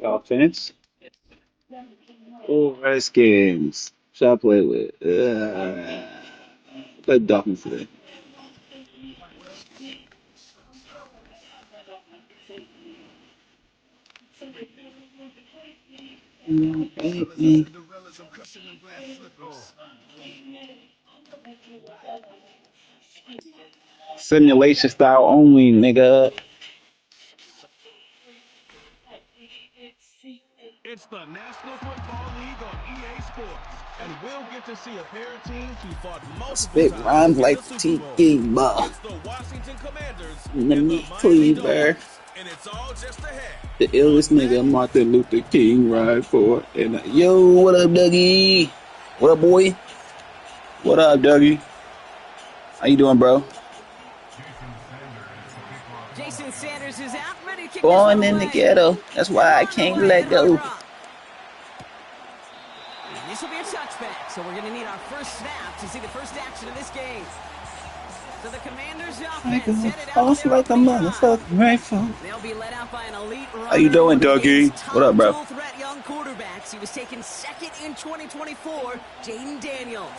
Offense. Oh, Redskins. Should I play with? Play Dolphins today. Simulation style only, nigga. It's the National Football League on EA Sports, and we'll get to see a pair of teams who fought multiple Spit times rhymes in like the Super Bowl. Tiki Bar. It's the Washington Commanders The and the meat Miami cleaver. Dolphins, and it's all just ahead The on illest nigga Madden. Martin Luther King ride for. And yo, what up, Dougie? What up, boy? What up, Dougie? How you doing, bro? Jason Sanders is out, ready to kick this one Born in the away. ghetto. That's why I On the can't way let at Hard go. Rock. This will be a touchback, so we're going to need our first snap to see the first action of this game. So the Commanders I offense go headed out on off their like a opening drive. motherfucking rifle. They'll be led out by an elite How you runner, doing, one of the game's Dougie? What top up, bro? dual threat young quarterbacks. He was taken second in 2024, Jaden Daniels.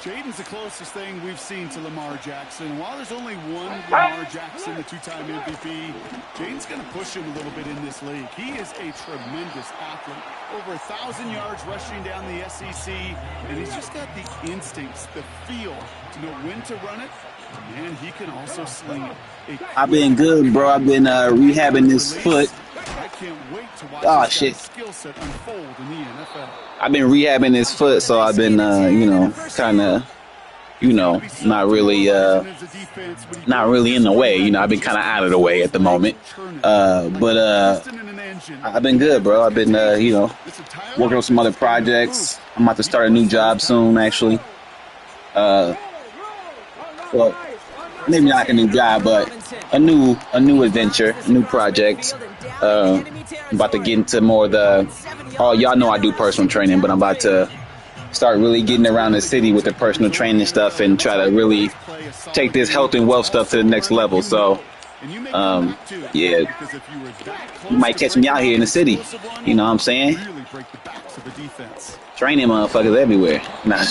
Jaden's the closest thing we've seen to Lamar Jackson. While there's only one Lamar Jackson, the two-time MVP, Jaden's going to push him a little bit in this league. He is a tremendous athlete. Over 1,000 yards rushing down the SEC, and he's just got the instincts, the feel to know when to run it. And he can also sling it. I've been good, bro. I've been rehabbing this foot. I can't wait to watch Oh, this shit. guy's skill set unfold in the NFL. I've been rehabbing this foot, so I've been, kind of, not really in the way. I've been kind of out of the way at the moment. But I've been good, bro. I've been, working on some other projects. I'm about to start a new job soon, actually. Well, maybe not like a new job, but a new adventure, a new project. I'm about to get into more of the. Oh, y'all know I do personal training, but I'm about to start really getting around the city with the personal training stuff and try to really take this health and wealth stuff to the next level. So, yeah, you might catch me out here in the city. You know what I'm saying? Training motherfuckers everywhere. Nah.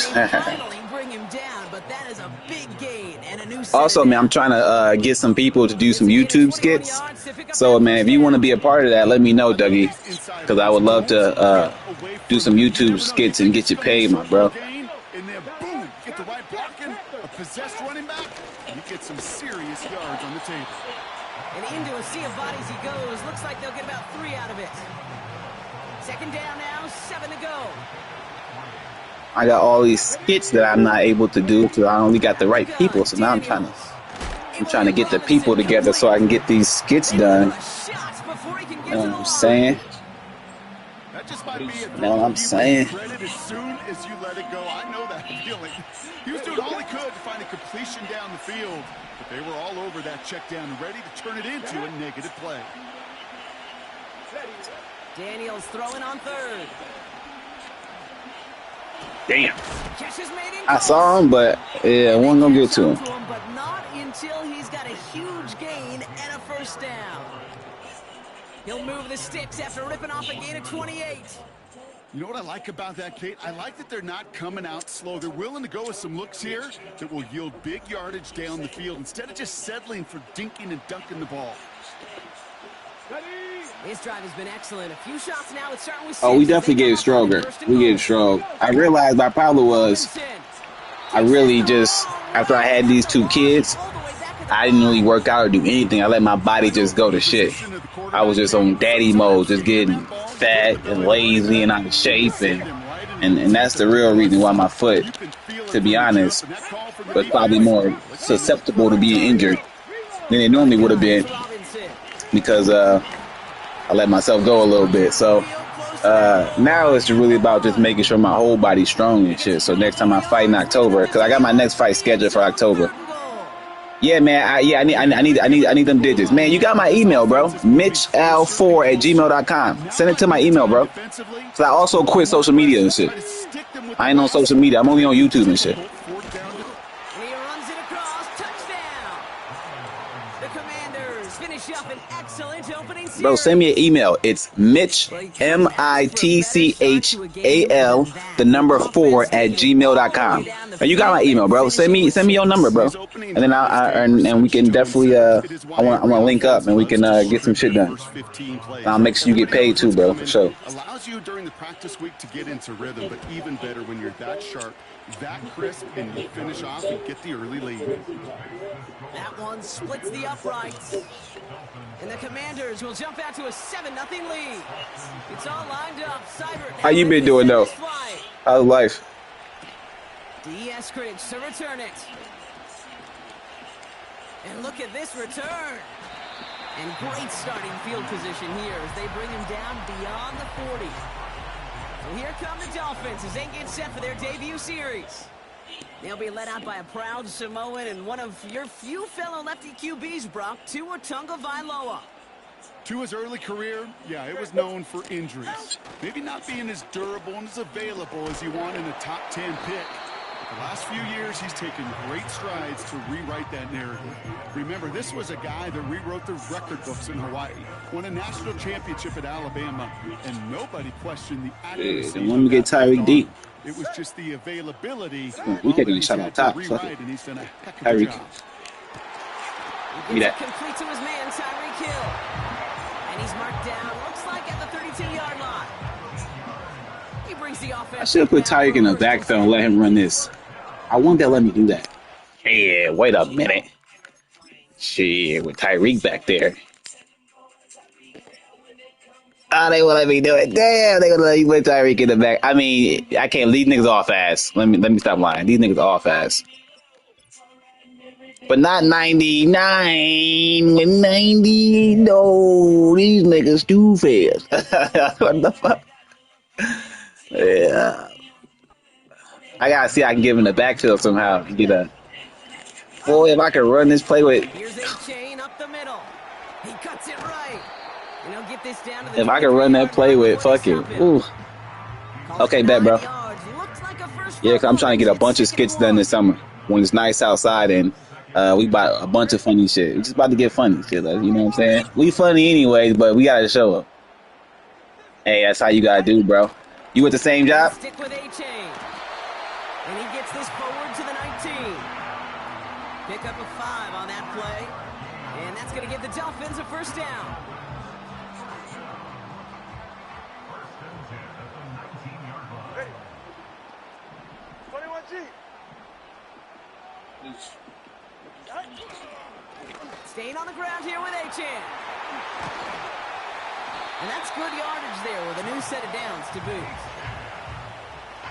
Also, man, I'm trying to get some people to do some YouTube skits. So, man, if you want to be a part of that, let me know, Dougie, because I would love to do some YouTube skits and get you paid, my bro. And then boom, get the right blocking, a possessed running back, and you get some serious yards on the table. And into a sea of bodies he goes. Looks like they'll get about 3 out of it. Second down now, 7 to go. I got all these skits that I'm not able to do because I only got the right people. So now I'm trying to get the people together so I can get these skits done. You know what I'm saying? You know what I'm saying? As soon as you let it go, I know that feeling. He was doing all he could to find a completion down the field, but they were all over that check down, ready to turn it into a negative play. Daniels throwing on third. Damn. I saw him, but yeah, I wasn't gonna get to him. But not until he's got a huge gain and a first down. He'll move the sticks after ripping off a gain of 28. You know what I like about that, Kate? I like that they're not coming out slow. They're willing to go with some looks here that will yield big yardage down the field instead of just settling for dinking and dunking the ball. This drive has been excellent. A few shots now. It's starting with. Oh, we definitely get stronger. We get strong. I realized my problem was I really just, after I had these 2 kids, I didn't really work out or do anything. I let my body just go to shit. I was just on daddy mode, just getting fat and lazy and out of shape, and that's the real reason why my foot, to be honest, was probably more susceptible to being injured than it normally would have been because I let myself go a little bit. So now it's really about just making sure my whole body's strong and shit. So next time I fight in October, because I got my next fight scheduled for October. Yeah, man. I need them digits, man. You got my email, bro. MitchL4@gmail.com. Send it to my email, bro. So I also quit social media and shit. I ain't on social media. I'm only on YouTube and shit. Bro, send me an email. It's Mitch, MITCHAL, the number 4 at gmail.com. And you got my email, bro. Send me your number, bro. And then and we can definitely I want to link up and we can get some shit done. And I'll make sure you get paid too, bro, for sure. Allows you during the practice week to get into rhythm, but even better when you're that sharp, that crisp, and you finish off and get the early lead. That one splits the uprights. And the Commanders will jump out to a 7-0 lead. It's all lined up. Seibert. How you been doing, though? How's life? D.S. Cridge to return it. And look at this return. And great starting field position here as they bring him down beyond the 40. So here come the Dolphins as they get set for their debut series. They'll be led out by a proud Samoan and one of your few fellow lefty QBs, Brock, Tua Tagovailoa. Tua's early career, yeah, it was known for injuries. Maybe not being as durable and as available as you want in a top 10 pick. The last few years, he's taken great strides to rewrite that narrative. Remember, this was a guy that rewrote the record books in Hawaii, won a national championship at Alabama, and nobody questioned the accuracy. Let me get Tyreek deep. It was just the availability. We taking a shot on top. Fuck it. And he's done a heck of a Tyreek. job. Give me that. Complete to his man, Tyreek Hill. And he's marked down, looks like at the 32-yard line. He brings the offense. I should have put Tyreek in the backfield and let him run this. I want that. Let me do that. Yeah, wait a minute. Shit, with Tyreek back there. Oh, they won't let me do it. Damn, they gonna let you put Tyreek in the back. I mean, I can't. These niggas all fast. Let me stop lying. These niggas all fast. But not 99 with 90. No, these niggas too fast. What the fuck? Yeah. I gotta see I can give him the backfield somehow. Get a boy, if I can run this play with. Here's a chain up the middle. He cuts it right. And he'll get this down to the If I can run that play with, fuck it. Ooh. Okay, bet, bro. Yeah, cause I'm trying to get a bunch of skits done this summer when it's nice outside and we bought a bunch of funny shit. We're just about to get funny shit, like, you know what I'm saying? We funny anyways, but we gotta show up. Hey, that's how you gotta do, bro. You with the same job? Stick with A-Chain. And he gets this forward to the 19. Pick up a 5 on that play. And that's going to give the Dolphins a first down. Hey. 21G. Staying on the ground here with A-Chain. And that's good yardage there with a new set of downs to boot.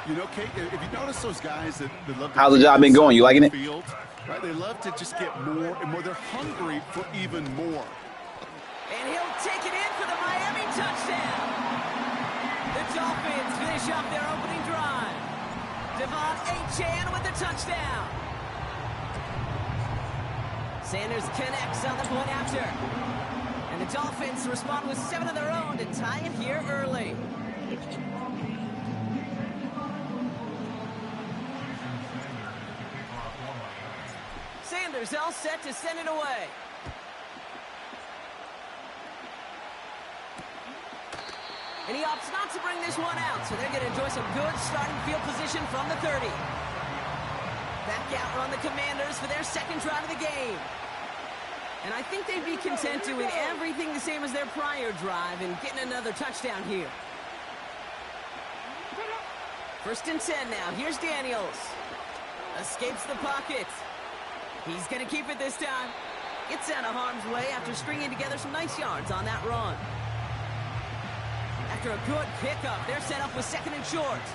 You know, Kate, if you notice those guys that love to... How's the job been going? You liking it? Field, right? They love to just get more and more. They're hungry for even more. And he'll take it in for the Miami touchdown. The Dolphins finish up their opening drive. Devon A-Chan with the touchdown. Sanders connects on the point after. And the Dolphins respond with 7 of their own to tie it here early. Sanders all set to send it away. And he opts not to bring this one out, so they're going to enjoy some good starting field position from the 30. Back out run the Commanders for their second drive of the game. And I think they'd be content doing everything the same as their prior drive and getting another touchdown here. 1st and 10 now. Here's Daniels. Escapes the pocket. He's going to keep it this time. Gets out of harm's way after stringing together some nice yards on that run. After a good pickup, they're set up with 2nd and short.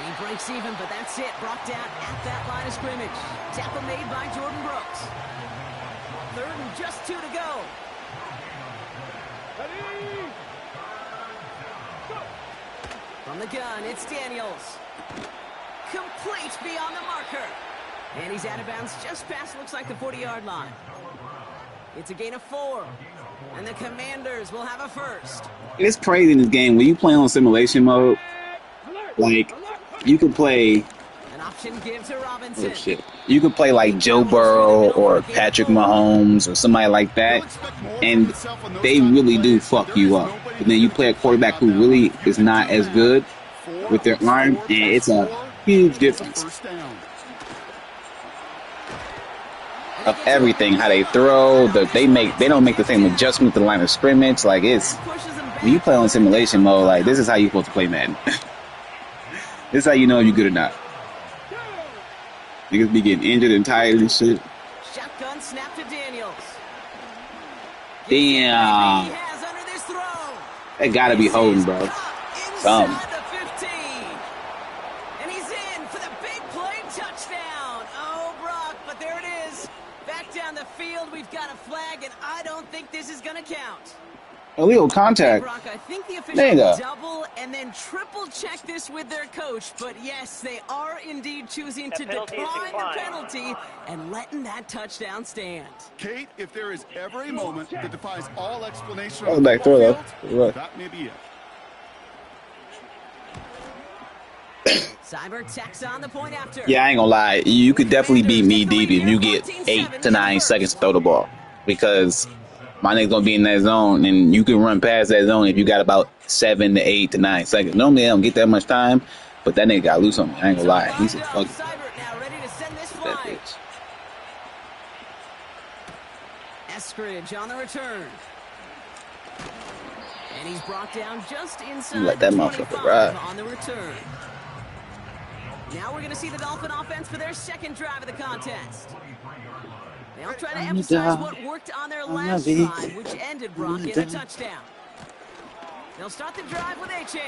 He breaks even, but that's it. Brought down at that line of scrimmage. Tackle made by Jordan Brooks. 3rd and just 2 to go. From the gun, it's Daniels. Complete beyond the marker. And he's out of bounds just past, looks like, the 40-yard line. It's a gain of 4. And the Commanders will have a first. It's crazy in this game when you play on simulation mode. Like, you can play Option give to Oh, Robinson. shit. You could play like Joe Burrow or Patrick Mahomes or somebody like that, and they really do fuck you up. But then you play a quarterback who really is not as good with their arm, and it's a huge difference of everything. How they throw, they don't make the same adjustment to the line of scrimmage. Like, it's when you play on simulation mode, like, this is how you're supposed to play Madden. This is how you know if you're good or not. Niggas be getting injured and tired and shit. Shotgun snap to Daniels. Damn. That gotta be holding, bro. Inside the 15. And he's in for the big play touchdown. Oh, Brock, but there it is. Back down the field, we've got a flag, and I don't think this is going to count. Illegal contact. Brock, I think the There you officials go. double and then triple check this with their coach, but yes, they are indeed choosing to decline the penalty and letting that touchdown stand. Kate, if there is ever a moment that defies all explanation That was on the back throw, football though. field, that may be it. Cyber checks on the point after. Yeah, I ain't gonna lie. You could definitely beat me deep if you get 8 to 9 seconds to throw the ball, because my nigga's gonna be in that zone, and you can run past that zone if you got about 7 to 8 to 9 seconds. Normally, I don't get that much time, but that nigga got loose on me. I ain't gonna lie. He's a fucking Cyber now ready to send this that flying. bitch. Eskridge on the return. And he's brought down just inside Let that the motherfucker 25 ride. on the return. Now we're going to see the Dolphin offense for their second drive of the contest. They'll try to emphasize what worked on their last drive, which ended Brock in a touchdown. They'll start the drive with Achan.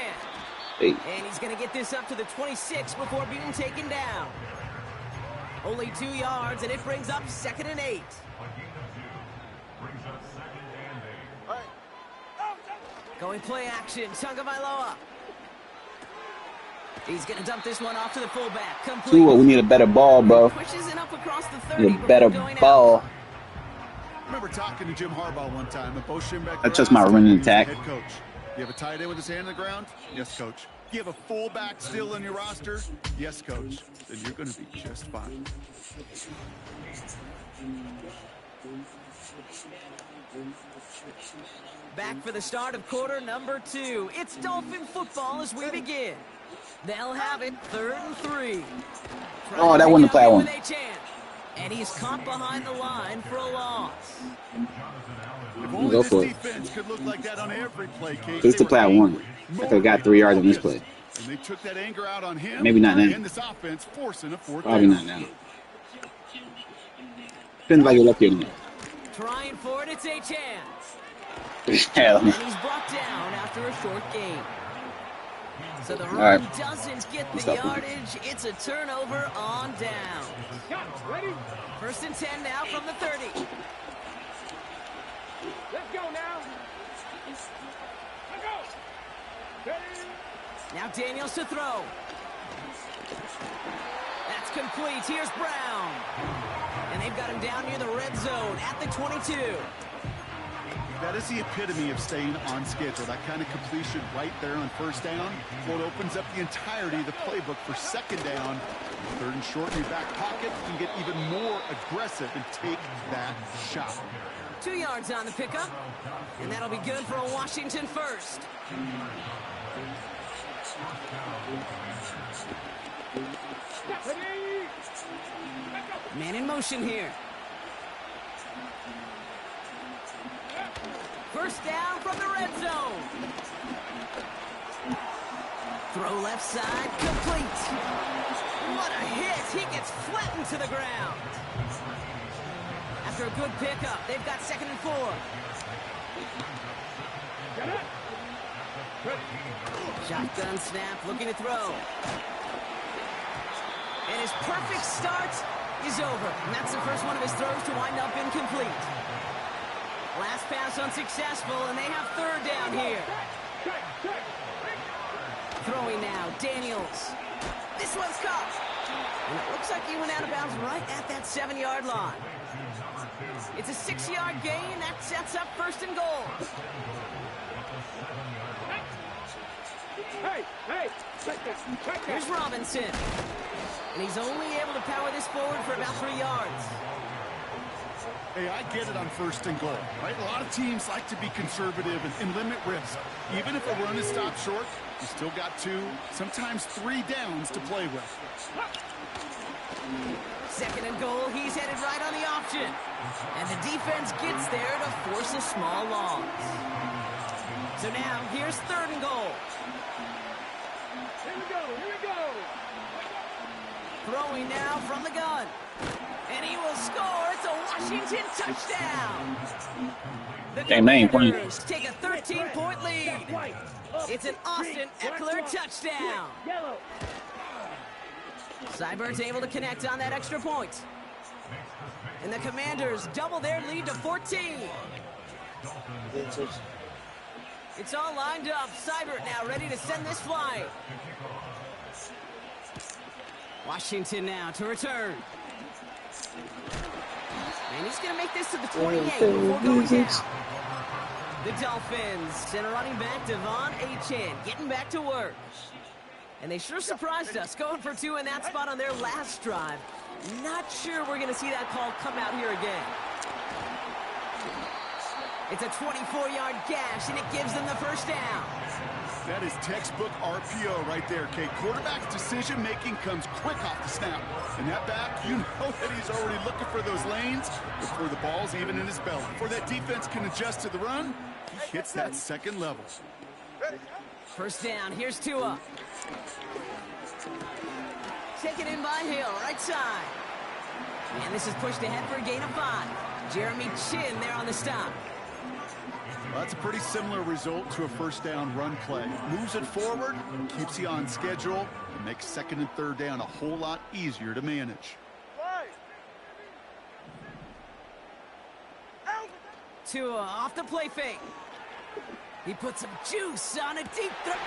Hey. And he's going to get this up to the 26 before being taken down. Only 2 yards, and it brings up 2nd and 8. Going play action, Tagovailoa. He's going to dump this one off to the fullback. Complete. Tua, we need a better ball, bro. Pushes it up across the 30 Need a better before going ball. out. I remember talking to Jim Harbaugh one time, and Bo Schembechler That's just my asked him, running he was the attack. head coach. You have a tight end with his hand on the ground? Yes, coach. You have a fullback still on your roster? Yes, coach. Then you're going to be just fine. Back for the start of quarter number 2. It's Dolphin football as we begin. They'll have it 3rd and 3. Oh, that wasn't the play I wanted. And he's caught behind the line for a loss. If only Go this for it. defense could look like that on every play, Kate. This is the play I wanted. I could have got 3 yards on this play. And they took that anger out on him. Maybe not now. And this offense forcing a 4th Probably down. not now. Depends if I get lucky or not. Trying for it, it's Achan. Hell. And he's brought down after a short game. So the run right. doesn't get the Stop it. yardage. It's a turnover on down. 1st and 10 now from the 30. Let's go now. Let's go. Now Daniels to throw. That's complete. Here's Brown. And they've got him down near the red zone at the 22. That is the epitome of staying on schedule. That kind of completion right there on 1st down. Well, it opens up the entirety of the playbook for 2nd down. 3rd and short in your back pocket. You can get even more aggressive and take that shot. 2 yards on the pickup. And that'll be good for a Washington first. Man in motion here. 1st down from the red zone. Throw left side, complete. What a hit. He gets flattened to the ground. After a good pickup, they've got 2nd and 4. Shotgun snap, looking to throw. And his perfect start is over. And that's the first one of his throws to wind up incomplete. Last pass unsuccessful, and they have 3rd down here. Throwing now, Daniels. This one's caught. And it looks like he went out of bounds right at that 7-yard line. It's a 6-yard gain. That sets up 1st and goal. Hey, Here's Robinson. And he's only able to power this forward for about 3 yards. Hey, I get it on 1st and goal, right? A lot of teams like to be conservative and limit risk. Even if a run is stopped short, you still got 2, sometimes 3 downs to play with. 2nd and goal, he's headed right on the option. And the defense gets there to force a small loss. So now, here's 3rd and goal. Here we go, here we go. Throwing now from the gun. And he will score. It's a Washington touchdown. The Commanders take a 13-point lead. It's an Austin Eckler touchdown. Yellow. Seibert's able to connect on that extra point. And the Commanders double their lead to 14. It's all lined up. Seibert now ready to send this flight. Washington now to return. And he's going to make this to the 28 before going down. The Dolphins and a running back, Devon Achane, getting back to work. And they sure surprised us, going for 2 in that spot on their last drive. Not sure we're going to see that call come out here again. It's a 24-yard gash, and it gives them the first down. That is textbook RPO right there, Kate. Quarterback's decision-making comes quick off the snap. And that back, you know that he's already looking for those lanes before the ball's even in his belly. Before that defense can adjust to the run, he hits that 2nd level. First down, here's Tua. Taken in by Hill, right side. And this is pushed ahead for a gain of 5. Jeremy Chin there on the stop. Well, that's a pretty similar result to a 1st down run play. Moves it forward, keeps you on schedule, and makes 2nd and 3rd down a whole lot easier to manage. Tua off the play fake. He puts some juice on a deep throw.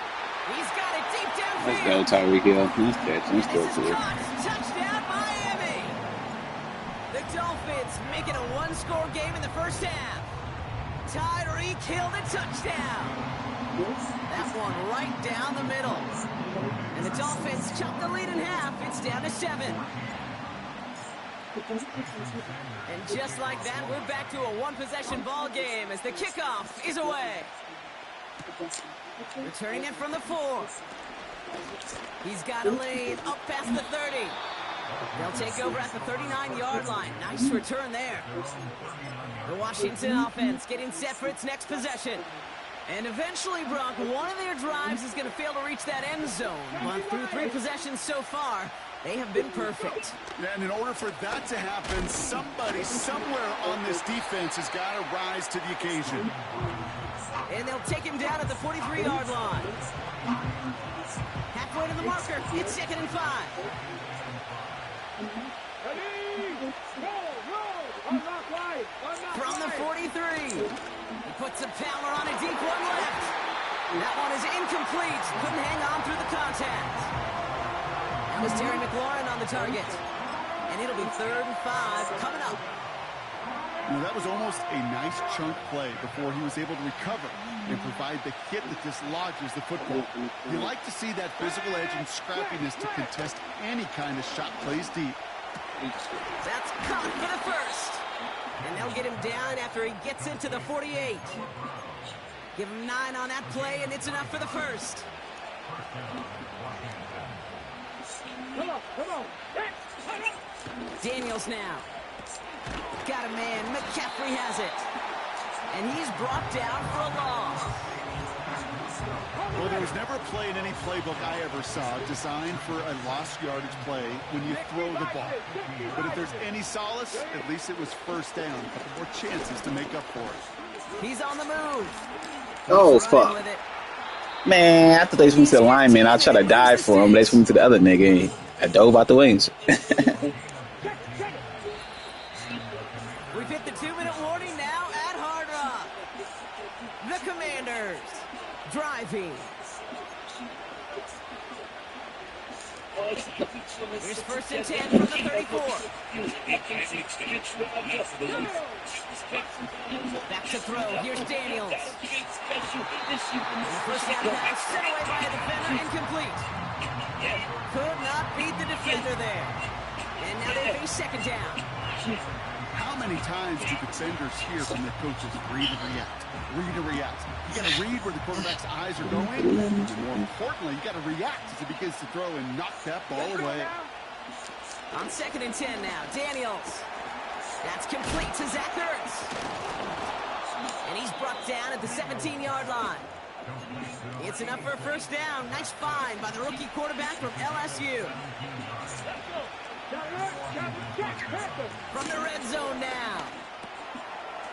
He's got it deep downfield. Let's go, Tyreek Hill. He's catching. He's still cool. Touchdown, Miami. The Dolphins making a 1-score game in the first half. Tyreek Hill the touchdown. That one right down the middle. And the Dolphins chop the lead in half. It's down to 7. And just like that, we're back to a 1-possession ball game as the kickoff is away. Returning it from the 4. He's got a lane up past the 30. They'll take over at the 39-yard line. Nice return there. The Washington offense getting set for its next possession. And eventually, Brock, one of their drives is going to fail to reach that end zone. But through 3 possessions so far, they have been perfect. And in order for that to happen, somebody somewhere on this defense has got to rise to the occasion. And they'll take him down at the 43-yard line. Halfway to the marker. It's 2nd and 5. From the 43. He puts a pounder on a deep one left. That one is incomplete. Couldn't hang on through the contact. That was Terry McLaurin on the target. And it'll be 3rd and 5 coming up. You know, that was almost a nice chunk play before he was able to recover and provide the hit that dislodges the football. You like to see that physical edge and scrappiness to contest any kind of shot plays deep. That's caught for the first. And they'll get him down after he gets into the 48. Give him 9 on that play, and it's enough for the first. Come on. Daniels now. Got a man. McCaffrey has it. And he's brought down for a loss. Well, there was never a play in any playbook I ever saw designed for a lost yardage play when you throw the ball. But if there's any solace, at least it was 1st down. A couple more chances to make up for it. He's on the move. Oh, fuck. Man, I thought they swung to the lineman. I tried to dive for him, but they swung to the other nigga. I dove out the wings. We've hit the 2-minute warning now at Hard Rock. The Commanders driving. Here's 1st and 10 from the 34. Back to throw. Here's Daniels. And the 1st down pass sent away by a defender, incomplete. Could not beat the defender there. And now they face second down. How many times do defenders hear from their coaches, read and react, read and react? You got to read where the quarterback's eyes are going. And more importantly, you got to react as he begins to throw and knock that ball away. On 2nd and 10 now, Daniels. That's complete to Zach Ertz. And he's brought down at the 17-yard line. It's enough for a first down. Nice find by the rookie quarterback from LSU. From the red zone now.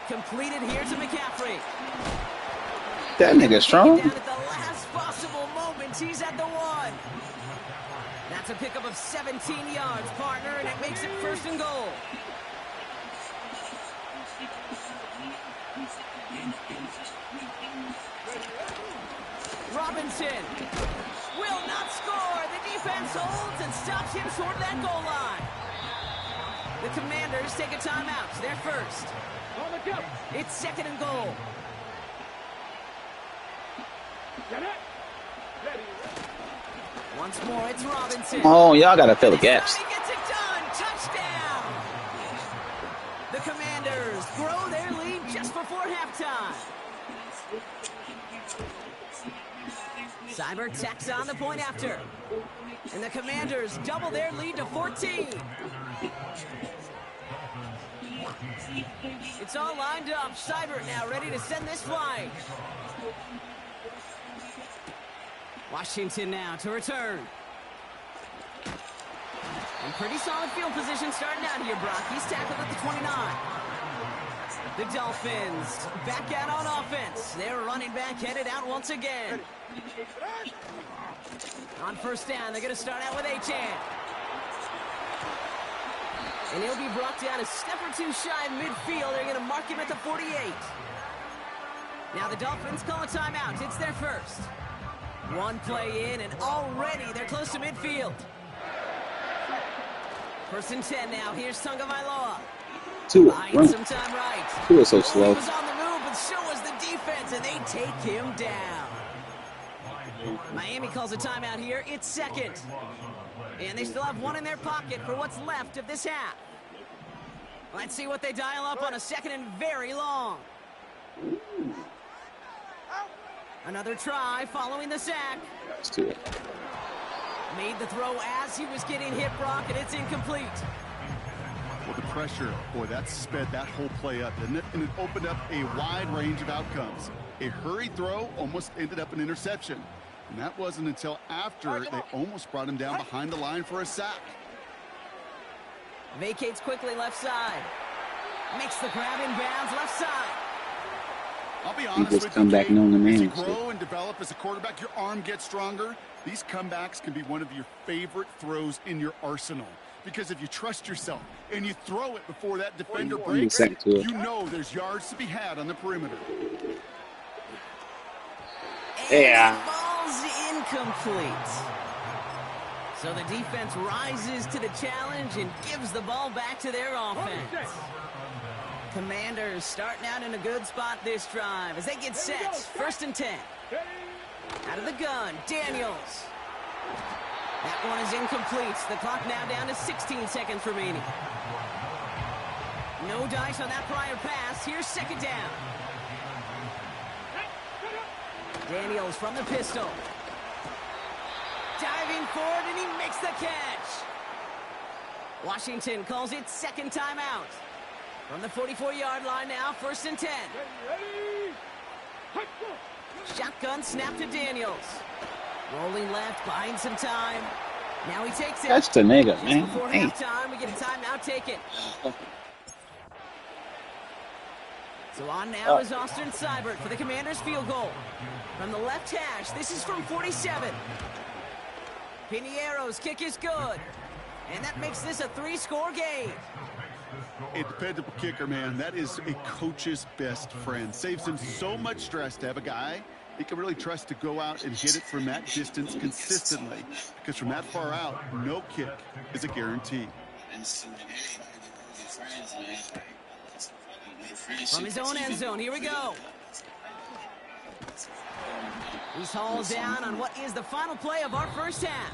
Completed here to McCaffrey. That nigga strong. Down at the last possible moment, he's at the 1. That's a pickup of 17 yards, partner, and it makes it 1st and goal. Robinson will not score. The defense holds and stops him short of that goal line. The Commanders take a timeout. They're first. It's 2nd and goal. Once more, it's Robinson. Oh, y'all gotta fill the gaps. He gets it done. Touchdown. The Commanders grow their lead just before halftime. Seibert tacks on the point after. And the Commanders double their lead to 14. It's all lined up. Seibert now ready to send this flying. Washington now to return. And pretty solid field position starting out here, Brock. He's tackled at the 29. The Dolphins back out on offense. Their running back headed out once again. On first down, they're going to start out with Achane. And he'll be brought down a step or two shy of midfield. They're going to mark him at the 48. Now the Dolphins call a timeout. It's their first. One play in, and already they're close to midfield. 1st and 10 now. Here's Tagovailoa. Some time right. He was so slow. He was on the move, but so was the defense, and they take him down. Miami calls a timeout here. It's 2nd. And they still have one in their pocket for what's left of this half. Let's see what they dial up on a 2nd and very long. Another try following the sack. Let's do it. Made the throw as he was getting hit, Brock, and it's incomplete. Well, the pressure, boy, that sped that whole play up, didn't it? And it opened up a wide range of outcomes. A hurried throw almost ended up an interception. And that wasn't until after they almost brought him down behind the line for a sack. Vacates quickly left side. Makes the grab in bounds left side. I'll be honest with you, Kate, as you grow and develop as a quarterback, your arm gets stronger. These comebacks can be one of your favorite throws in your arsenal. Because if you trust yourself and you throw it before that defender breaks, you know there's yards to be had on the perimeter. And ball's incomplete. So the defense rises to the challenge and gives the ball back to their offense. Commanders starting out in a good spot this drive as they get set. 1st and 10. Out of the gun, Daniels. That one is incomplete. The clock now down to 16 seconds remaining. No dice on that prior pass. Here's 2nd down. Daniels from the pistol. Diving forward, and he makes the catch. Washington calls it 2nd timeout. From the 44-yard line now, 1st and 10. Shotgun snap to Daniels. Rolling left, buying some time. Now he takes it. That's the nigga, man. Before halftime, we get a timeout taken. So on now is Austin Seibert for the Commanders' field goal. From the left hash, this is from 47. Piniero's kick is good. And that makes this a 3-score game. A dependable kicker, man. That is a coach's best friend. Saves him so much stress to have a guy he can really trust to go out and hit it from that distance consistently. Because from that far out, no kick is a guarantee. From his own end zone, here we go. He's hauled down on what is the final play of our first half.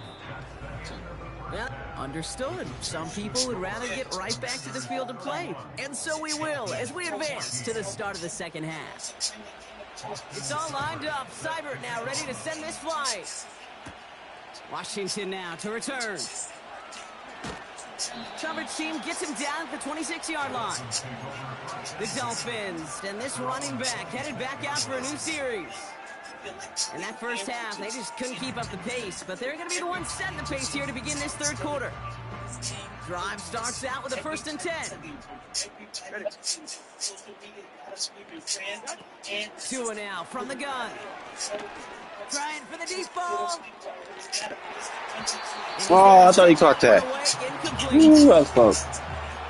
Well, understood. Some people would rather get right back to the field of play. And so we will as we advance to the start of the second half. It's all lined up. Seibert now ready to send this flying. Washington now to return. Chumber's team gets him down at the 26-yard line. The Dolphins and this running back headed back out for a new series. In that first half, they just couldn't keep up the pace, but they're going to be the ones setting the pace here to begin this third quarter. Drive starts out with a 1st and 10. 2 and out from the gun. Trying for the deep ball. Oh, I thought he caught that. Ooh, that was close.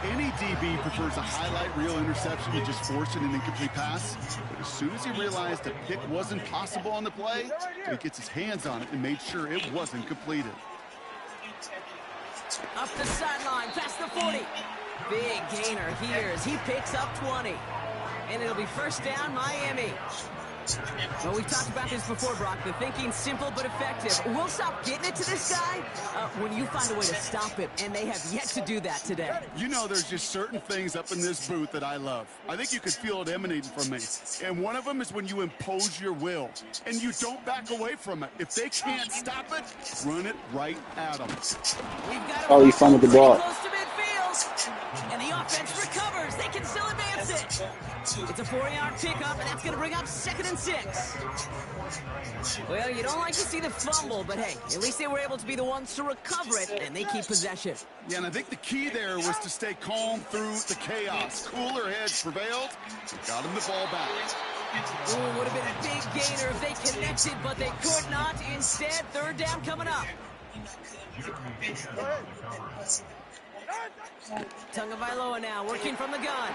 Any DB prefers a highlight reel interception to just forcing an incomplete pass. But as soon as he realized a pick wasn't possible on the play, he gets his hands on it and made sure it wasn't completed. Up the sideline, past the 40. Big gainer here as he picks up 20. And it'll be first down, Miami. Well, we've talked about this before, Brock. The thinking's simple but effective. We'll stop getting it to this guy when you find a way to stop him, and they have yet to do that today. You know, there's just certain things up in this booth that I love. I think you could feel it emanating from me. And one of them is when you impose your will, and you don't back away from it. If they can't stop it, run it right at them. Oh, he fumbled the ball. Close to midfield, and the offense recovers. They can still advance it. It's a 4-yard pickup, and that's going to bring up 2nd and 6. Well, you don't like to see the fumble, but hey, at least they were able to be the ones to recover it, and they keep possession. Yeah, and I think the key there was to stay calm through the chaos. Cooler heads prevailed. Got him the ball back. Ooh, would have been a big gainer if they connected, but they could not. Instead, 3rd down coming up. Tagovailoa now working from the gun.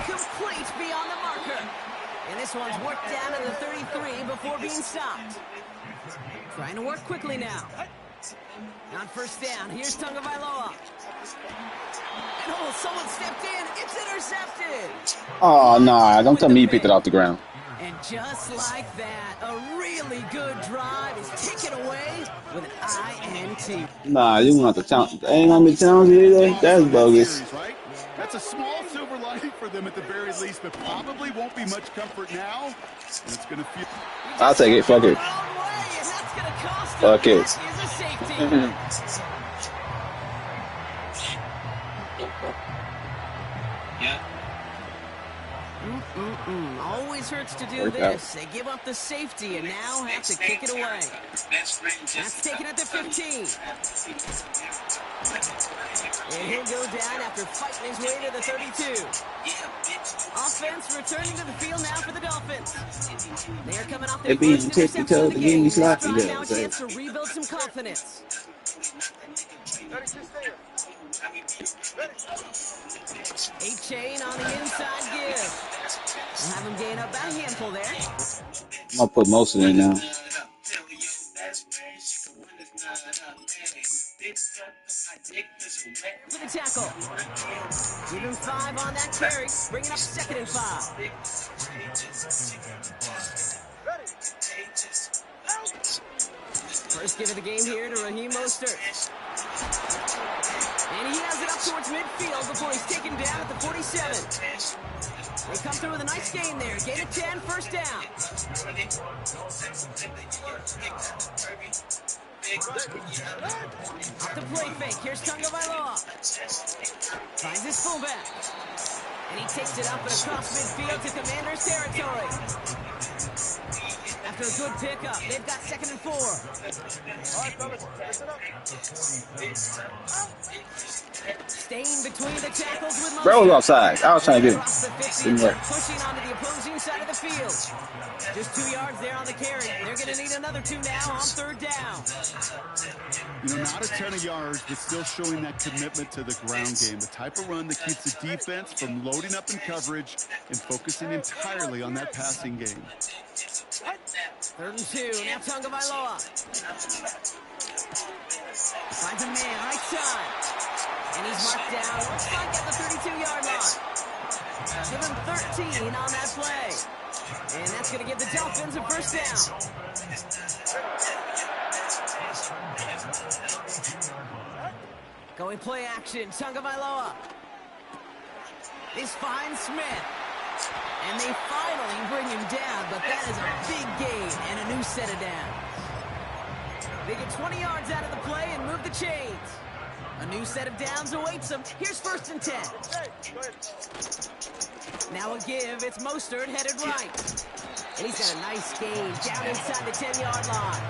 Complete beyond the marker. And this one's worked down to the 33 before being stopped. Trying to work quickly now. On 1st down, here's Tagovailoa. And oh, someone stepped in. It's intercepted. Oh, nah, don't tell me he picked it off the ground. And just like that, a really good drive is taken away with an INT. Nah, you want to count. Ain't how many times either? That's bogus. Right? That's a small silver lining for them at the very least, but probably won't be much comfort now. And it's going to feel... I'll take it. Fuck it. Fuck it. Always hurts to do this. They give up the safety and now have to kick it away. That's taken at the 15. And he'll go down after fighting his way to the 32. Offense returning to the field now for the Dolphins. They are coming off their first interception of the game. Now a chance to rebuild some confidence. A-Chain on the inside give. We'll have him gain up about a handful there. I'm going to put most of it now. For the tackle. Give him 5 on that carry. Bringing up 2nd and 5. First give of the game here to Raheem Mostert. And he has it up towards midfield before he's taken down at the 47. They come through with a nice gain there. Gain of 10, 1st down. Off the play fake. Here's Tagovailoa. Finds his fullback. And he takes it up and across midfield to Commander's territory. After a good pickup, they've got 2nd and 4. All right, fellas, listen up. Staying between the tackles with Mostert. Bro was offside. I was trying to get him. Didn't work. Pushing onto the opposing side of the field. Just 2 yards there on the carry. They're going to need another 2 now on 3rd down. You know, not a ton of yards, but still showing that commitment to the ground game. The type of run that keeps the defense from loading up in coverage and focusing entirely on that passing game. 3rd and 2. Now Tagovailoa. Finds a man right side. And he's marked down. Looks like at the 32-yard line. Give him 13 on that play. And that's going to give the Dolphins a 1st down. Going play action, Tagovailoa. This finds Smith. And they finally bring him down, but that is a big gain and a new set of downs. They get 20 yards out of the play and move the chains. A new set of downs awaits them. Here's 1st and 10. Now a give. It's Mostert headed right. And he's got a nice gain down inside the 10-yard line.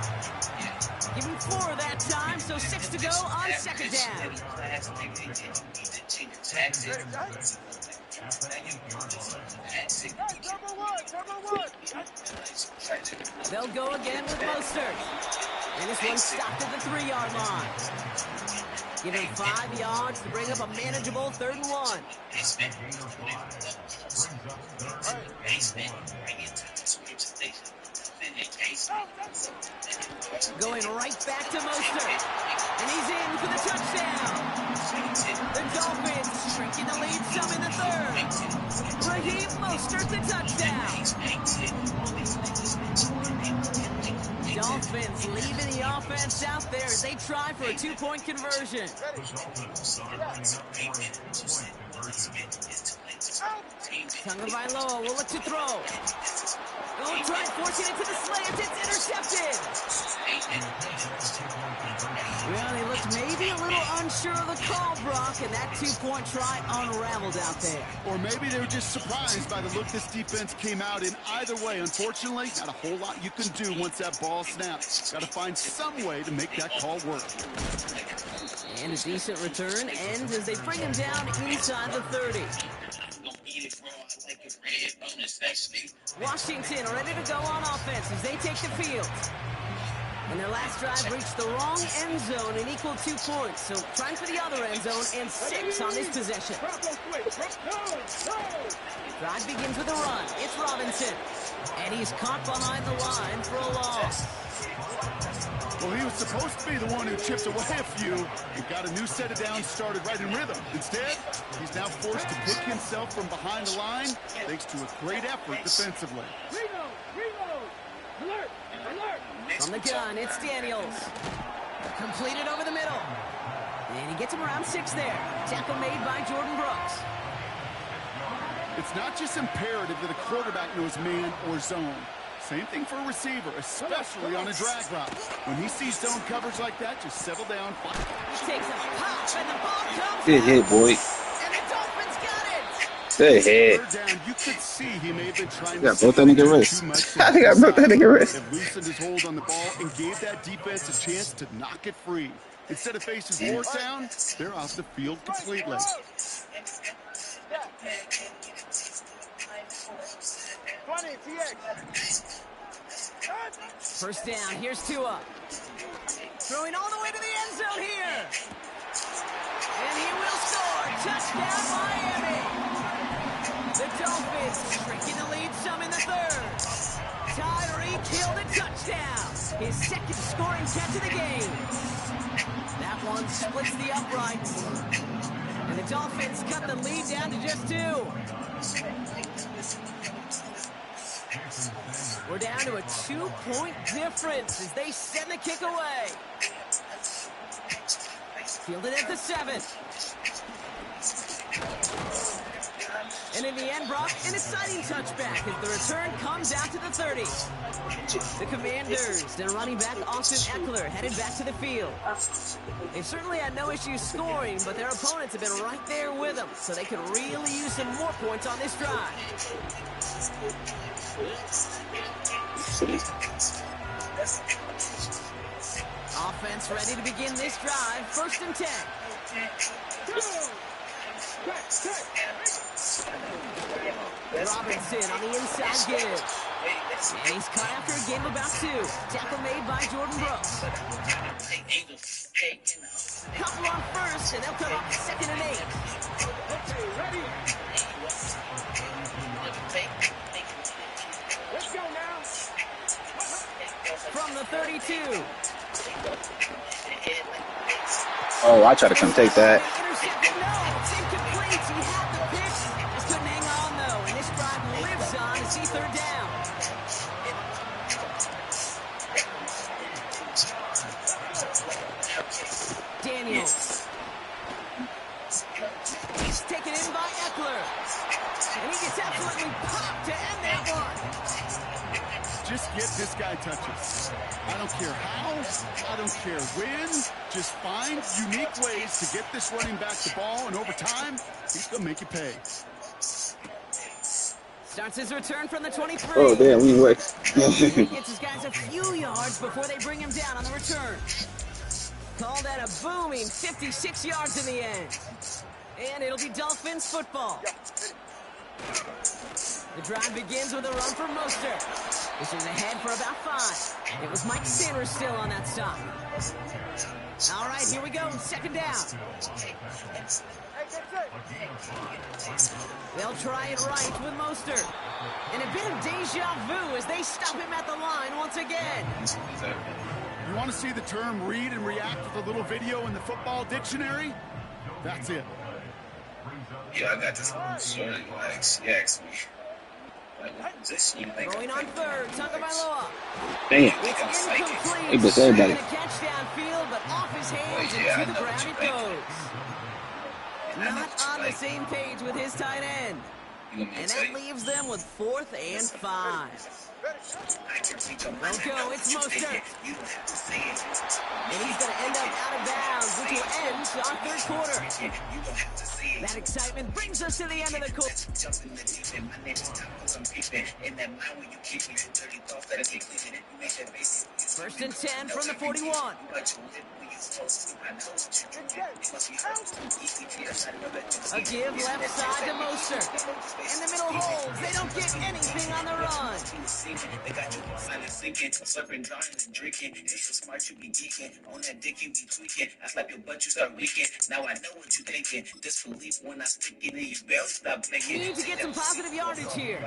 Give him 4 that time, so 6 to go on 2nd down. They'll go again with Mostert. And this one stopped at the 3-yard line. Give him 5 yards to bring up a manageable 3rd and 1. Going right back to Mostert. And he's in for the touchdown. The Dolphins shrinking the lead some in the 3rd. Raheem Mostert the touchdown. Dolphins leaving the offense out there as they try for a 2-point conversion. Tagovailoa will look to throw. Going try forcing it to the slant. It's intercepted. Well, he looked maybe a little unsure of the call, Brock, and that 2-point try unraveled out there. Or maybe they were just surprised by the look this defense came out in. Either way, unfortunately, not a whole lot you can do once that ball snaps. Got to find some way to make that call work. And a decent return ends as they bring him down inside the 30. Washington ready to go on offense as they take the field. And their last drive reached the wrong end zone and equaled 2 points. So trying for the other end zone and 6 on this possession. Drive begins with a run. It's Robinson. And he's caught behind the line for a loss. Well, he was supposed to be the one who chipped away a few and got a new set of downs started right in rhythm. Instead, he's now forced to pick himself from behind the line thanks to a great effort defensively. Reload! Alert! From the gun, it's Daniels. Completed over the middle. And he gets him around 6 there. Tackle made by Jordan Brooks. It's not just imperative that a quarterback knows man or zone. Same thing for a receiver, especially on a drag route. When he sees zone coverage like that, just settle down. He takes a pop, and the ball comes Good hit, boy. And the Dolphins got it. Good hit. Down, you could see he may have been trying I to broke that nigga wrist. I think I broke that nigga wrist. It loosened his hold on the ball and gave that defense a chance to knock it free. Instead of facing more down, they're off the field completely. First down, here's Tua. Throwing all the way to the end zone here. And he will score. Touchdown, Miami. The Dolphins shrinking the lead some in the 3rd. Tyreek Hill the touchdown. His 2nd scoring catch of the game. That one splits the uprights. And the Dolphins cut the lead down to just 2. We're down to a 2-point difference as they send the kick away. Fielded at the 7. And in the end, Brock, an exciting touchback as the return comes out to the 30. The Commanders, their running back Austin Eckler, headed back to the field. They've certainly had no issues scoring, but their opponents have been right there with them, so they could really use some more points on this drive. Offense ready to begin this drive. 1st and 10. Robinson on the inside give. And he's caught after a game of about 2. Tackle made by Jordan Brooks. Couple on 1st, and they'll come up 2nd and 8. Okay, ready? Let's go now. From the 32. Oh, I try to come take that. Intercepted, no, it's incomplete. He had the pitch. Just couldn't hang on, though. And this drive lives on to see 3rd down. Daniels. And he gets absolutely popped to end that one. Just get this guy touches. I don't care how, I don't care when. Just find unique ways to get this running back the ball, and over time, he's going to make you pay. Starts his return from the 23. Oh, damn, we wait. He gets his guys a few yards before they bring him down on the return. Called that a booming 56 yards in the end. And it'll be Dolphins football. The drive begins with a run from Mostert. This is ahead for about 5. It was Mike Sanders still on that stop. All right, here we go. Second down. They'll try it right with Mostert. And a bit of deja vu as they stop him at the line once again. You want to see the term read and react with a little video in the football dictionary? That's it. Yeah, I got this one. Sure, yes. Going on third, Tagovailoa. Damn. It's incomplete. Hey, but everybody. Trying to catch downfield, but off his hands and to the ground it goes. Not on the same page with his tight end. And that leaves them with 4th and 5. Let's go, it's Mostert. And he's going to end up out of bounds, which will end our third quarter. That excitement brings us to the end of the quarter. First and 10 from the 41. A give left side to Mostert. In the middle holds. They don't get anything on the run. They got you silent sinking, slurping, drawing, and drinking. It's so smart you be geeking. On that dick you be tweaking. I slap your butt, you start leaking. Now I know what you thinking. Disbelief when I stick it in you, barely stop thinking. We need to get some positive yardage here.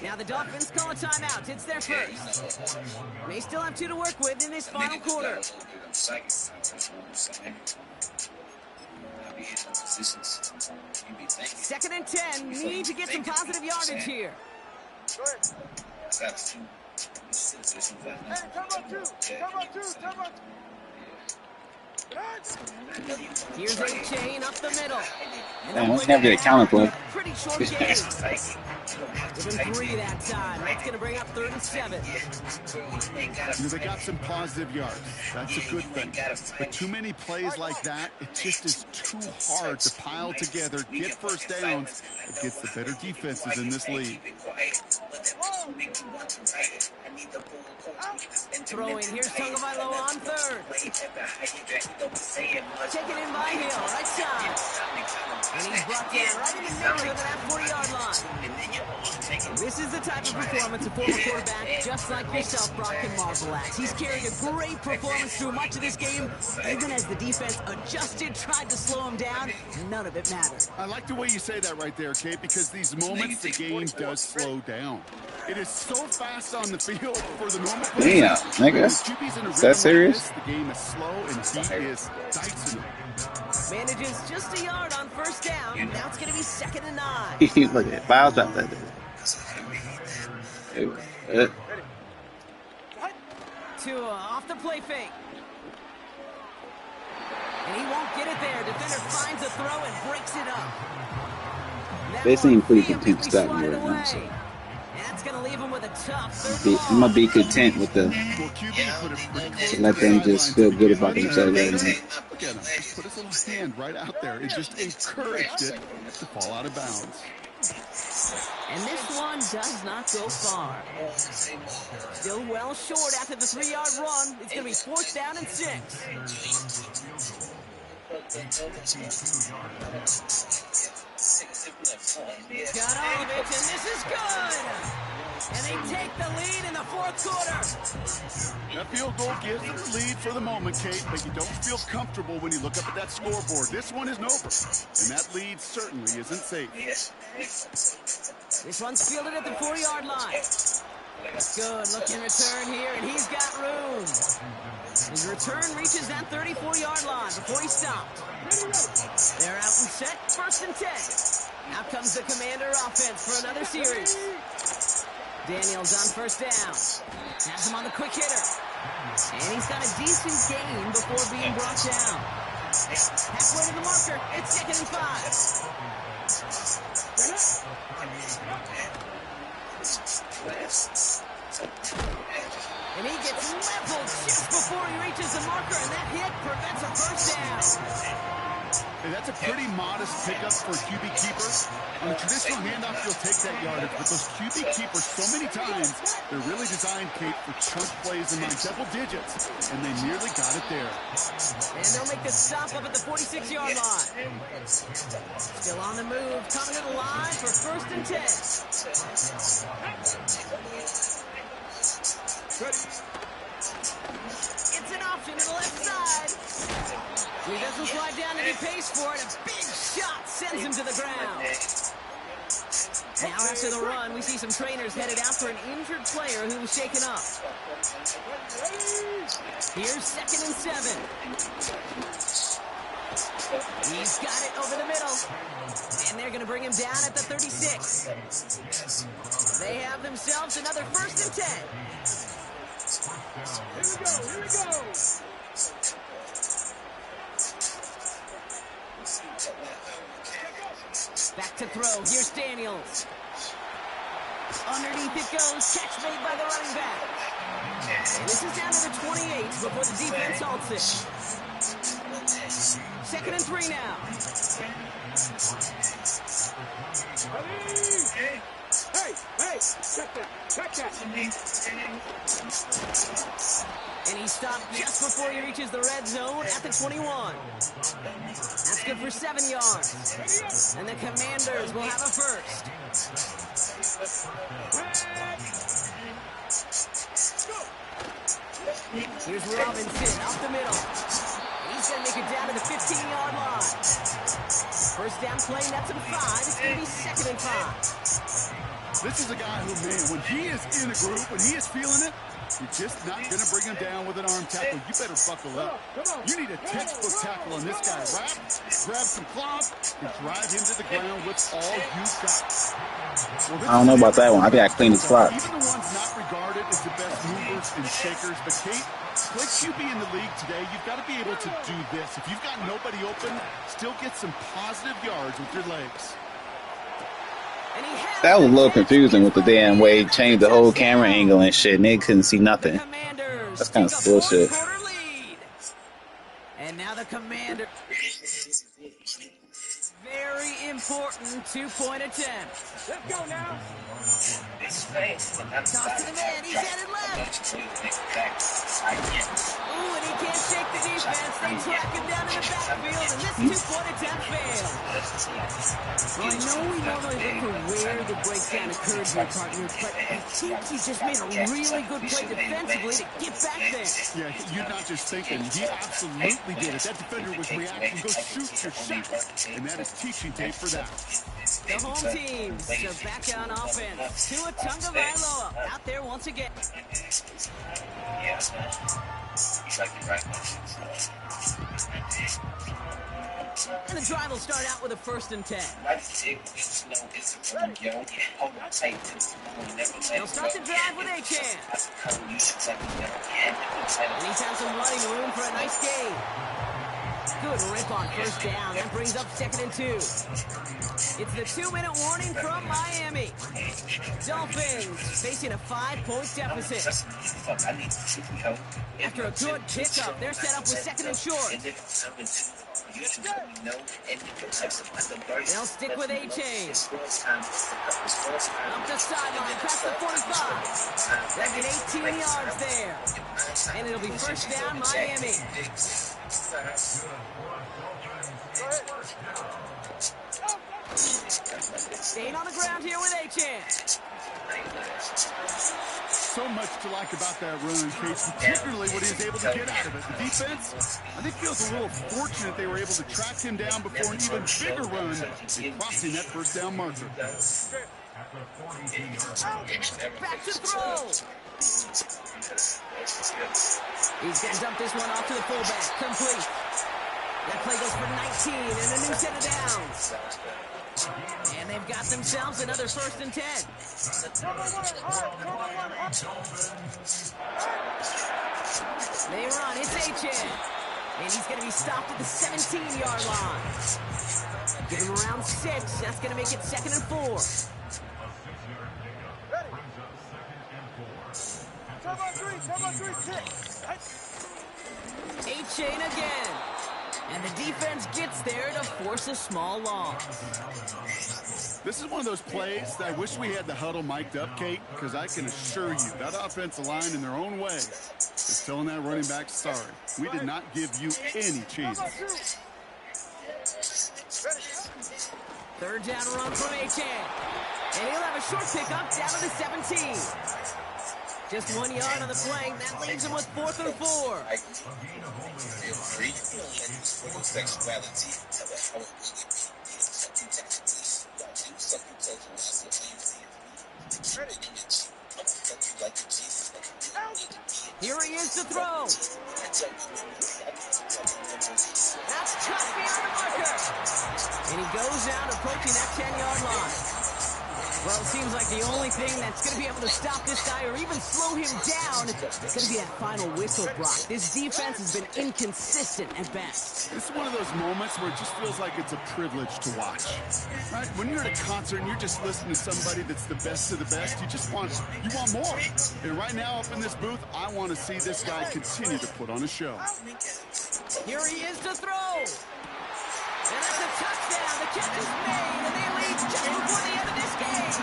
Now the Dolphins call a timeout. It's their first. They still have 2 to work with in this final quarter. Second and 10. Need to get some positive yardage here. Here's a chain up the middle. Damn, let's never get a counter play. Pretty short game. Give him 3 that time. That's going to bring up 3rd and 7. They got some positive yards. That's a good thing. But too many plays like that, it just is too hard to pile together, get first downs against the better defenses in this league. Throwing. Here's Tagovailoa on 3rd. Taken in by Hill, right side. And he's brought down right in the middle of that 40-yard line. This is the type of performance a former quarterback just like yourself, Brock, can marvel at. He's carried a great performance through much of this game. Even as the defense adjusted, tried to slow him down, none of it mattered. I like the way you say that right there, Kate, because these moments the game does slow down. It is so fast on the field for the normal player. Damn, nigga. Is that serious? The game is slow and he is dicing it. Manages just a yard on first down. Now it's going to be 2nd and 9. Look at it. Files up that. To off the play fake. And he won't get it there. Defender finds a throw and breaks it up. They seem pretty content to start me right now. So. That's going to leave him with a tough third I'm going to be content with the let them just feel good about themselves right now. Look at him. Just put his little hand right out there and just encouraged it to fall out of bounds. And this one does not go far. Still well short after the 3-yard run. It's going to be 4th down and 6. Got all of it, and this is good. And they take the lead in the 4th quarter. That field goal gives them the lead for the moment, Kate, but you don't feel comfortable when you look up at that scoreboard. This one isn't over, and that lead certainly isn't safe. This one's fielded at the 4-yard line. Good looking return here, and he's got room. His return reaches that 34-yard line before he stopped. They're out and set, 1st and 10. Out comes the Commander offense for another series. Daniels on first down. Has him on the quick hitter. And he's got a decent gain before being brought down. Halfway to the marker, it's 2nd and 5. And he gets leveled just before he reaches the marker, and that hit prevents a first down. Hey, that's a pretty modest pickup for a QB keeper. On a traditional handoff, you'll take that yardage, but those QB keepers, so many times, they're really designed, Kate, for chunk plays in like double digits, and they nearly got it there. And they'll make the stop up at the 46-yard line. Still on the move, coming to the line for 1st and 10. It's an option to the left side. He doesn't slide down and he pays for it. A big shot sends him to the ground. Now after the run, we see some trainers headed out for an injured player who was shaken up. Here's 2nd and 7. He's got it over the middle. And they're going to bring him down at the 36. They have themselves another 1st and 10. Here we go. Back to throw. Here's Daniels. Underneath it goes. Catch made by the running back. And this is down to the 28 before the defense halts it. 2nd and 3 now. Hey, check that. And he stopped just before he reaches the red zone at the 21. That's good for 7 yards. And the Commanders will have a first. Here's Robinson up the middle. He's going to make it down to the 15-yard line. First down play, that's him 5. It's going to be 2nd and 5. This is a guy who, man, when he is in a group, when he is feeling it, you're just not going to bring him down with an arm tackle. You better buckle up. You need a textbook tackle on this guy. Wrap, grab some cloth, and drive him to the ground with all you've got. Well, I don't know about that one. I think I cleaned his clock. Even the ones not regarded as the best movers and shakers, but Kate, play QB in the league today, you've got to be able to do this. If you've got nobody open, still get some positive yards with your legs. That was a little confusing with the damn way he changed the whole camera angle and shit, and they couldn't see nothing. That's kind of bullshit. And now the Commander. Very important 2-point attempt. Let's go now. Toss to the man. He's headed left. Ooh, and he can't shake the defense. They track him down in the backfield, and this 2-point attempt failed. Well, I know we normally look for where the breakdown occurred here, partner, but I think he just made a really good play defensively to get back there. Yeah, you're not just thinking. He absolutely did it. That defender was reacting. Go shoot your shot. And that is teaching tape for that. The home team, so back on offense. Tua Tagovailoa out there once again. And the drive will start out with a 1st and 10. They'll start the drive with Achane. And he's had some running room for a nice gain. Good rip on 1st down. That brings up 2nd and 2. It's the 2-minute warning from Miami. Dolphins facing a 5-point deficit. After a good pickup, they're set up with 2nd and short. They'll stick with Achane. Up the sideline, past the 45. They'll get 18 yards there. And it'll be 1st down, Miami. Staying on the ground here with Achane. So much to like about that run, Case, particularly what he was able to get out of it. The defense, I think, feels a little fortunate they were able to track him down before an even bigger run, crossing that 1st down marker. Back to throw. He's going to dump this one off to the fullback. Complete. That play goes for 19 and a new set of downs. And they've got themselves another 1st and 10. They run. It's Achane. And he's going to be stopped at the 17-yard line. Give him around 6. That's going to make it 2nd and 4. A-chain again. And the defense gets there to force a small loss. This is one of those plays that I wish we had the huddle mic'd up, Kate, because I can assure you that offensive line in their own way is telling that running back, sorry, we did not give you any chance. Third down run from A-chain. And he'll have a short pickup down to the 17. Just 1 yard on the play. That leaves him with 4th and 4. Here he is to throw. That's cut beyond the marker. And he goes out approaching that 10-yard line. Well, it seems like the only thing that's going to be able to stop this guy or even slow him down is going to be that final whistle, Brock. This defense has been inconsistent at best. This is one of those moments where it just feels like it's a privilege to watch. Right? When you're at a concert and you're just listening to somebody that's the best of the best, you want more. And right now up in this booth, I want to see this guy continue to put on a show. Here he is to throw. And that's a touchdown. The catch is made, and they lead just before the end of this game.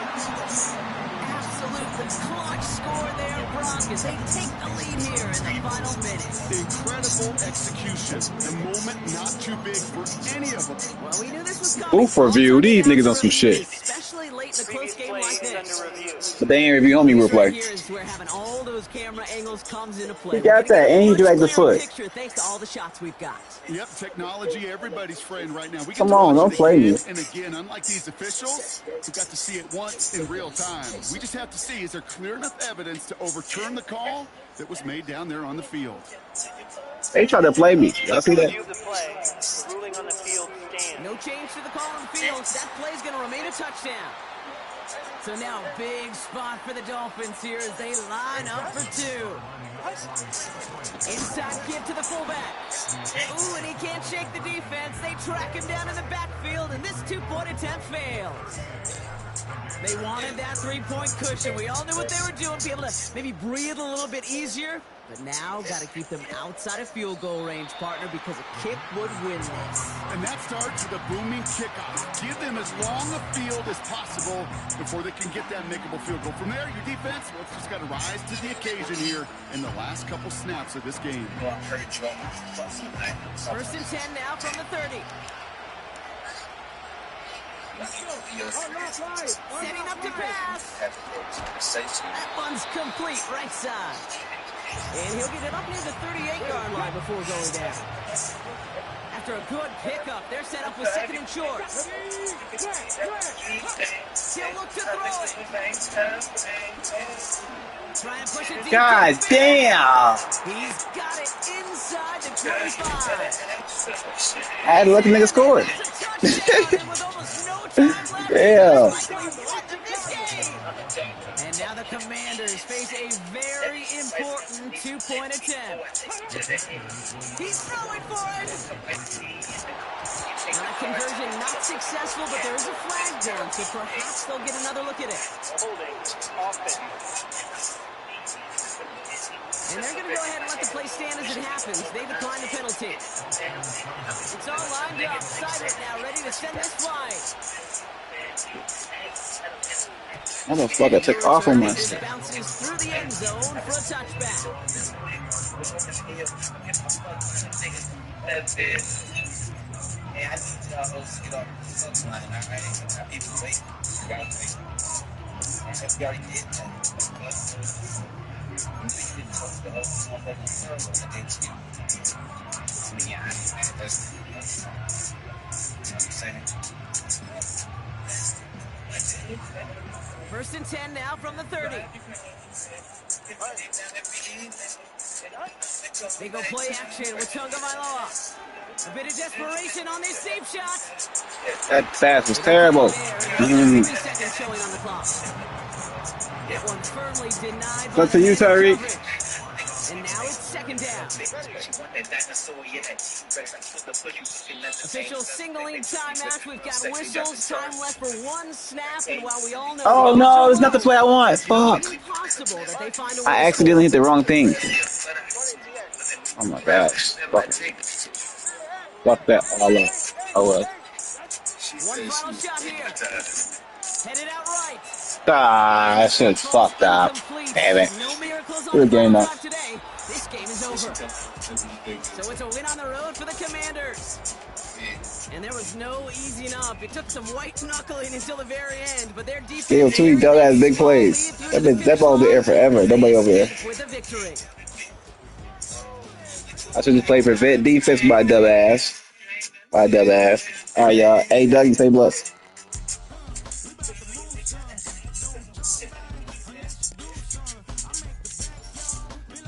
Absolutely clutch score there, Brock, as they take the lead here in the final minutes. Incredible execution. The moment not too big for any of them. Well, we knew this was coming. Booth review. These niggas on some shit. Especially late in a close game like this. But they ain't review homie replay. Here is where having all those camera angles comes into play. He got that, and he dragged the foot. Thanks to all the shots we've got. Yep, technology, everybody's friend right now. We Come on, don't play me. And again, unlike these officials, we got to see it once in real time. We just have to see, is there clear enough evidence to overturn the call that was made down there on the field? They tried to play me. Y'all see that? No change to the call on the field. That play's going to remain a touchdown. So now big spot for the Dolphins here as they line up for 2. Inside give to the fullback. Ooh, and he can't shake the defense. They track him down in the backfield, and this 2-point attempt fails. They wanted that 3-point cushion. We all knew what they were doing, be able to maybe breathe a little bit easier. But now, got to keep them outside of field goal range, partner, because a kick would win this. And that starts with a booming kickoff. Give them as long a field as possible before they can get that makeable field goal. From there, your defense, well, it's just got to rise to the occasion here in the last couple snaps of this game. 1st and 10 now from the 30. Setting up to pass. That one's complete, right side. And he'll get it up near the 38-yard line before going down. After a good pickup, they're set up with 2nd and short. He'll look to throw it. Try and push it deep. God damn! He's got it inside the 25. I had to let the nigga score. Yeah. And now the Commanders face a very important 2-point attempt. He's throwing for it. Now that conversion not successful, but there is a flag down, so perhaps they'll get another look at it. And they're going to go ahead and let the play stand as it happens. They decline the penalty. It's all lined up, sighted now, ready to send this flying. Motherfucker took off on us. Bounces through the end zone for a touchback. First and 10 now from the 30. They go play action with Tunga Vailoa. A bit of desperation on this safe shot. That pass was terrible. 3 seconds showing on the clock. That one firmly denied. Look to you, Tyreek. And now it's 2nd down. Official singling timeout. We've got whistles. Time left for 1 snap. And while we all know... Oh, no, it's not the play I want. Fuck. Possible that they find a I accidentally hit the wrong thing. Oh my gosh. Fuck that all up. Oh well. One final shot here. Headed out right. Ah, that shit's fucked up. Incomplete. Damn it. No miracles on Good the final game though. drive today. This game is over. So it's a win on the road for the Commanders. And there was no easing up. It took some white knuckling until the very end, but their defense Still two dumbass big plays. That ball there forever. Nobody over there. with a victory. I should just play prevent defense by dumbass. By dumbass. All right, y'all. Hey, Doug, you stay blessed.